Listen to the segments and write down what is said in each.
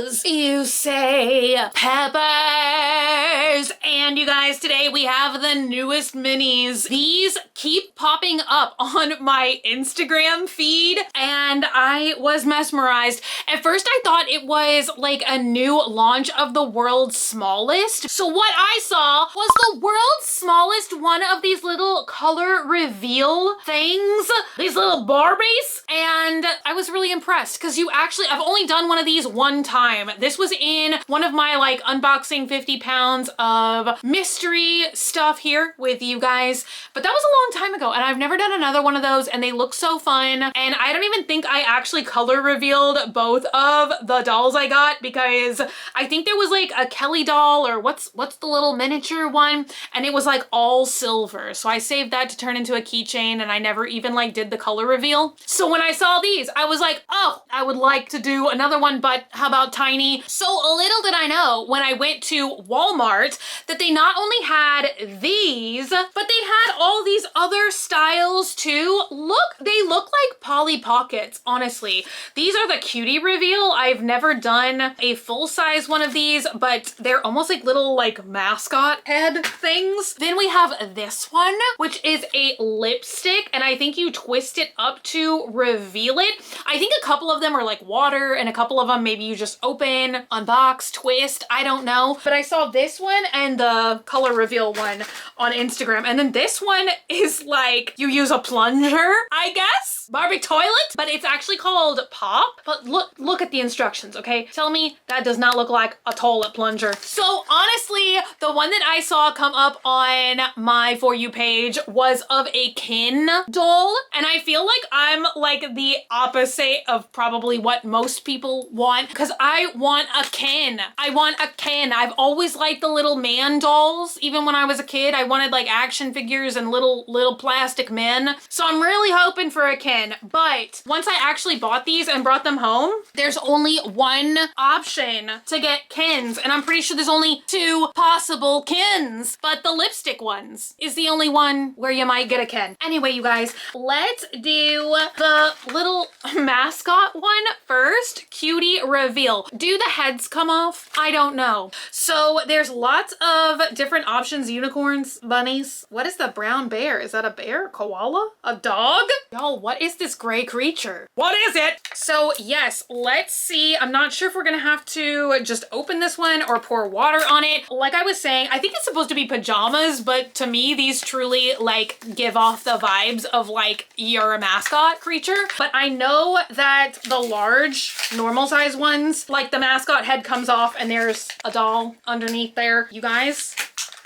peppers. You say peppers. And you guys, today we have the newest minis. These keep popping up on my Instagram feed and I was mesmerized. At first I thought it was like a new launch of the world's smallest. So what I saw was the world's smallest one of these little color reveal things, these little Barbies. And I was really impressed because I've only done one of these one time. This was in one of my like unboxing 50 pounds of mystery stuff here with you guys. But that was a long time ago and I've never done another one of those and they look so fun. And I don't even think I actually color revealed both of the dolls I got because I think there was like a Kelly doll or what's the little miniature one, and it was like all silver. So I saved that to turn into a keychain and I never even like did the color reveal. So when I saw these, I was like, oh, I would like to do another one, but how about tiny? So little did I know when I went to Walmart that they not only had these, but they had all these other styles too. Look, they look like Polly Pockets, honestly. These are the Cutie reveal. I've never done a full-size one of these, but they're almost like little like mascot head things. Then we have this one, which is a lipstick, and I think you twist it up to reveal it. I think a couple of them are like water and a couple of them maybe you just open, unbox, twist, I don't know. But I saw this one and the color reveal one on Instagram. And then this one is like you use a plunger, I guess? Barbie toilet? But it's actually called Pop. But look at the instructions, okay? Tell me that does not look like a toilet plunger. So honestly, the one that I saw come up on my For You page was of a Ken doll. And I feel like I'm like the opposite of probably what most people want because I want a Ken. I want a Ken. I've always liked the little man dolls. Even when I was a kid, I wanted like action figures and little plastic men. So I'm really hoping for a Ken. But once I actually bought these and brought them home, there's only one option to get Kens. And I'm pretty sure there's only two possible Kens. But the lipstick ones is the only one where you might get a Ken. Anyway, you guys, let's do the little mascot one first. Cutie reveal. Do the heads come off? I don't know. So there's lots of different options. Unicorns, bunnies. What is the brown bear? Is that a bear? Koala? A dog? Y'all, what is this gray creature? What is it? So yes, let's see. I'm not sure if we're gonna have to just open this one or pour water on it. Like I was saying, I think it's supposed to be pajamas, but to me, these truly like give off the vibes of like you're a mascot creature. But I know that the large normal size ones, like the mascot head comes off and there's a doll underneath there. You guys,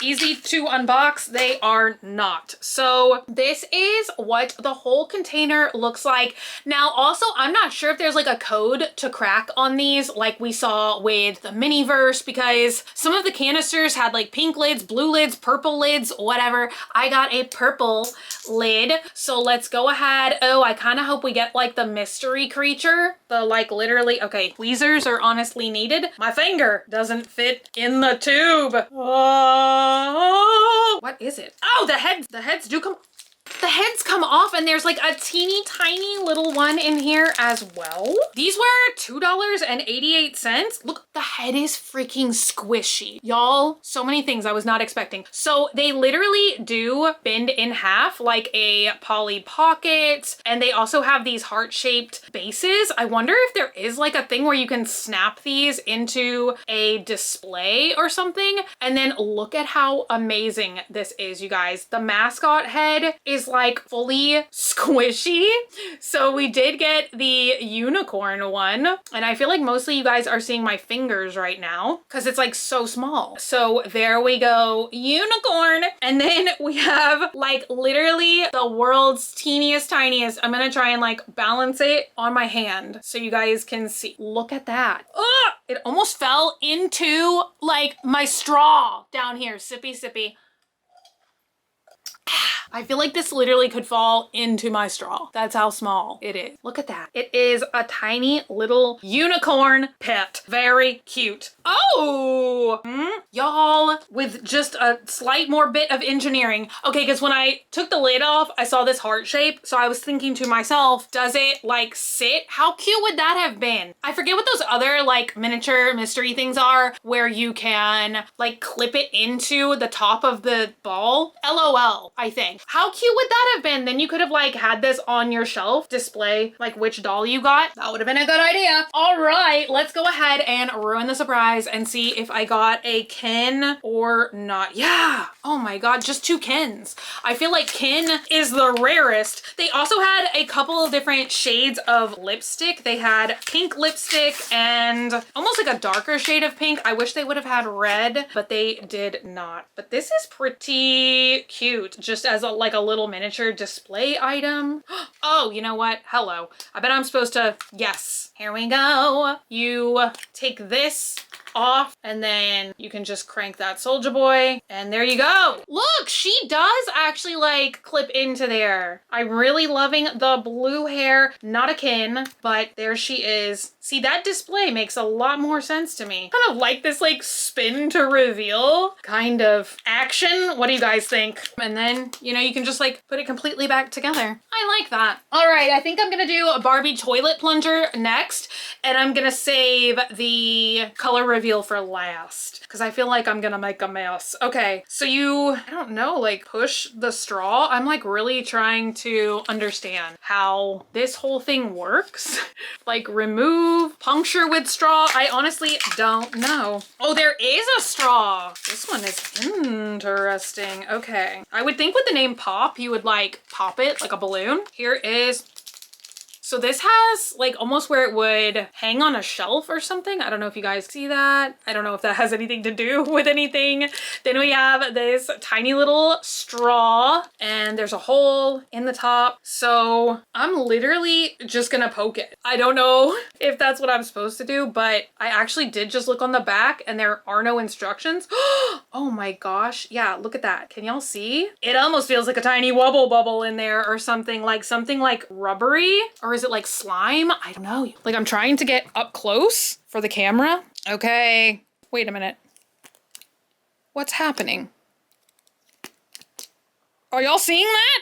easy to unbox, they are not. So this is what the whole container looks like. Now also, I'm not sure if there's like a code to crack on these like we saw with the Miniverse because some of the canisters had like pink lids, blue lids, purple lids, whatever. I got a purple lid. So let's go ahead. Oh, I kind of hope we get like the mystery creature. The like literally, okay, tweezers are honestly needed. My finger doesn't fit in the tube. What is it? Oh, the heads do come. The heads come off and there's like a teeny tiny little one in here as well. These were $2.88. Look, the head is freaking squishy. Y'all, so many things I was not expecting. So they literally do bend in half like a Polly Pocket. And they also have these heart-shaped bases. I wonder if there is like a thing where you can snap these into a display or something. And then look at how amazing this is, you guys. The mascot head is like fully squishy. So we did get the unicorn one. And I feel like mostly you guys are seeing my fingers right now because it's like so small. So there we go, unicorn. And then we have like literally the world's teeniest, tiniest. I'm gonna try and like balance it on my hand so you guys can see. Look at that. Ugh! It almost fell into like my straw down here. Sippy, sippy. I feel like this literally could fall into my straw. That's how small it is. Look at that. It is a tiny little unicorn pet. Very cute. Oh, y'all, with just a slight more bit of engineering. Okay, because when I took the lid off, I saw this heart shape. So I was thinking to myself, does it like sit? How cute would that have been? I forget what those other like miniature mystery things are where you can like clip it into the top of the ball. LOL, I think. How cute would that have been? Then you could have like had this on your shelf, display like which doll you got. That would have been a good idea. All right, let's go ahead and ruin the surprise and see if I got a Ken or not. Yeah. Oh my God, just 2 Kens. I feel like Ken is the rarest. They also had a couple of different shades of lipstick. They had pink lipstick and almost like a darker shade of pink. I wish they would have had red, but they did not. But this is pretty cute, just as like a little miniature display item. Oh, you know what? Hello. I bet I'm supposed to, yes. Here we go. You take this off and then you can just crank that soldier boy and there you go. Look, she does actually like clip into there. I'm really loving the blue hair. Not a Ken, but there she is. See, that display makes a lot more sense to me. Kind of like this like spin to reveal kind of action. What do you guys think? And then, you know, you can just like put it completely back together. I like that. All right, I think I'm gonna do a Barbie toilet plunger next, and I'm gonna save the color reveal for last because I feel like I'm gonna make a mess. Okay, so you, I don't know, like push the straw. I'm like really trying to understand how this whole thing works. Like remove, puncture with straw. I honestly don't know. Oh, there is a straw. This one is interesting. Okay. I would think with the name Pop, you would like pop it like a balloon. Here is, so this has like almost where it would hang on a shelf or something. I don't know if you guys see that. I don't know if that has anything to do with anything. Then we have this tiny little straw and there's a hole in the top. So I'm literally just gonna poke it. I don't know if that's what I'm supposed to do, but I actually did just look on the back and there are no instructions. Oh my gosh. Yeah, look at that. Can y'all see? It almost feels like a tiny wubble bubble in there or something like rubbery, or is it like slime? I don't know. Like I'm trying to get up close for the camera. Okay, wait a minute. What's happening? Are y'all seeing that?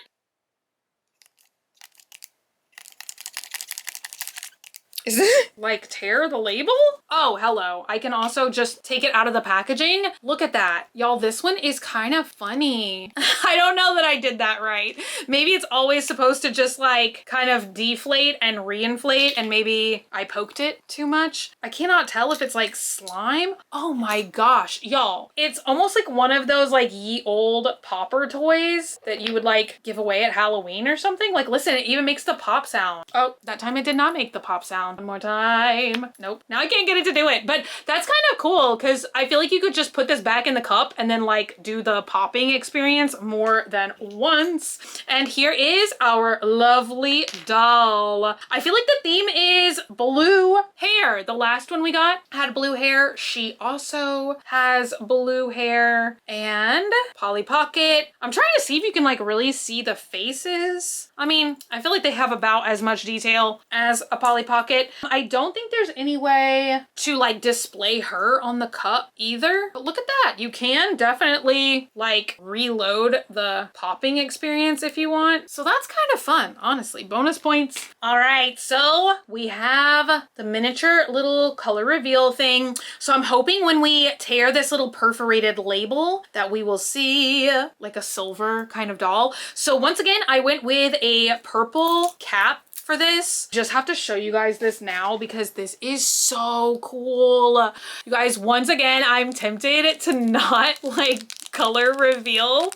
Is this like tear the label? Oh, hello. I can also just take it out of the packaging. Look at that. Y'all, this one is kind of funny. I don't know that I did that right. Maybe it's always supposed to just like kind of deflate and reinflate and maybe I poked it too much. I cannot tell if it's like slime. Oh my gosh, y'all. It's almost like one of those like ye old popper toys that you would like give away at Halloween or something. Like listen, it even makes the pop sound. Oh, that time it did not make the pop sound. One more time. Nope. Now I can't get it to do it, but that's kind of cool because I feel like you could just put this back in the cup and then like do the popping experience more than once. And here is our lovely doll. I feel like the theme is blue hair. The last one we got had blue hair. She also has blue hair and Polly Pocket. I'm trying to see if you can like really see the faces. I mean, I feel like they have about as much detail as a Polly Pocket. I don't think there's any way to like display her on the cup either. But look at that. You can definitely like reload the popping experience if you want. So that's kind of fun, honestly. Bonus points. All right, so we have the miniature little color reveal thing. So I'm hoping when we tear this little perforated label that we will see like a silver kind of doll. So once again, I went with a purple cap for this. Just have to show you guys this now because this is so cool. You guys, once again, I'm tempted to not like color reveal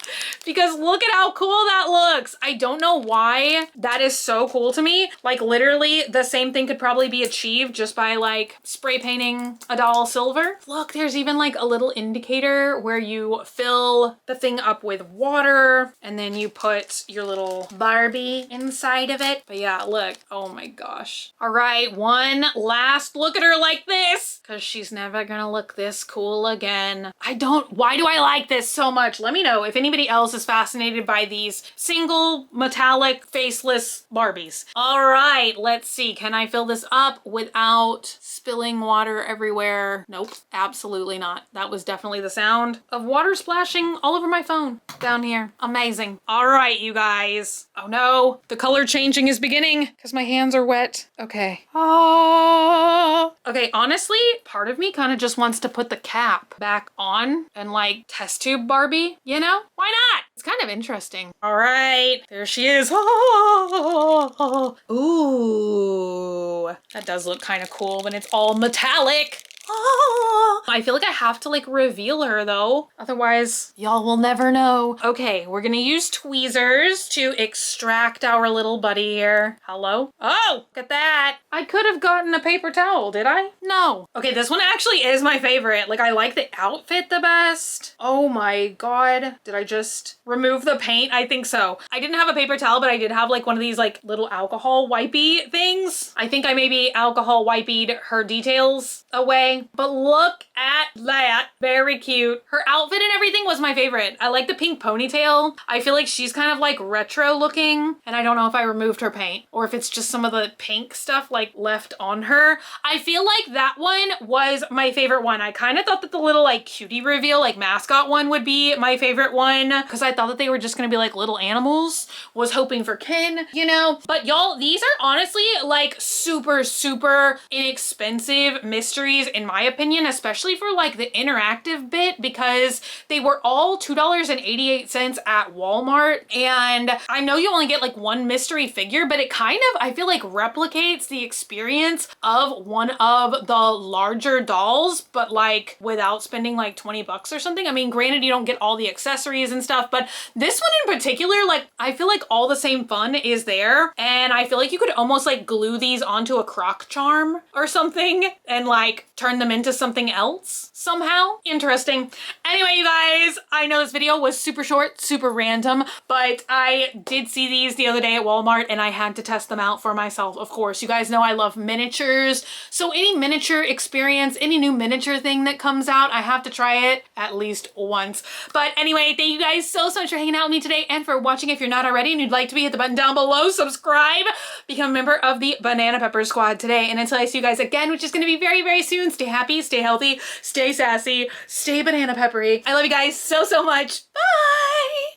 because look at how cool that looks. I don't know why that is so cool to me. Like literally the same thing could probably be achieved just by like spray painting a doll silver. Look, there's even like a little indicator where you fill the thing up with water and then you put your little Barbie inside of it. But yeah, look, oh my gosh. All right, one last look at her like this because she's never gonna look this cool again. Why do I like this so much. Let me know if anybody else is fascinated by these single metallic faceless Barbies. All right, let's see. Can I fill this up without spilling water everywhere? Nope, absolutely not. That was definitely the sound of water splashing all over my phone down here. Amazing. All right, you guys. Oh no, the color changing is beginning because my hands are wet. Okay. Ah. Okay, honestly, part of me kind of just wants to put the cap back on and like test tube Barbie, you know? Why not? It's kind of interesting. All right, there she is. Oh. Ooh, that does look kind of cool when it's all metallic. Oh, I feel like I have to like reveal her though. Otherwise, y'all will never know. Okay, we're gonna use tweezers to extract our little buddy here. Hello? Oh, look at that. I could have gotten a paper towel, did I? No. Okay, this one actually is my favorite. Like, I like the outfit the best. Oh my God. Did I just remove the paint? I think so. I didn't have a paper towel, but I did have like one of these like little alcohol wipey things. I think I maybe alcohol wipey'd her details away. But look at that. Very cute. Her outfit and everything was my favorite. I like the pink ponytail. I feel like she's kind of like retro looking, and I don't know if I removed her paint or if it's just some of the pink stuff like left on her. I feel like that one was my favorite one. I kind of thought that the little like cutie reveal, like mascot one would be my favorite one because I thought that they were just gonna be like little animals. Was hoping for Ken, you know? But y'all, these are honestly like super, super inexpensive mysteries in my opinion, especially for like the interactive bit, because they were all $2.88 at Walmart. And I know you only get like one mystery figure, but it kind of, I feel like replicates the experience of one of the larger dolls, but like without spending like 20 bucks or something. I mean, granted, you don't get all the accessories and stuff, but this one in particular, like I feel like all the same fun is there. And I feel like you could almost like glue these onto a croc charm or something and like turn them into something else somehow. Interesting. Anyway, you guys, I know this video was super short, super random, but I did see these the other day at Walmart and I had to test them out for myself. Of course, you guys know I love miniatures. So any miniature experience, any new miniature thing that comes out, I have to try it at least once. But anyway, thank you guys so much for hanging out with me today and for watching. If you're not already and you'd like to be, hit the button down below, subscribe, become a member of the Banana Pepper Squad today. And until I see you guys again, which is going to be very, very soon, stay happy, stay healthy, stay sassy, stay banana peppery. I love you guys so, so much. Bye!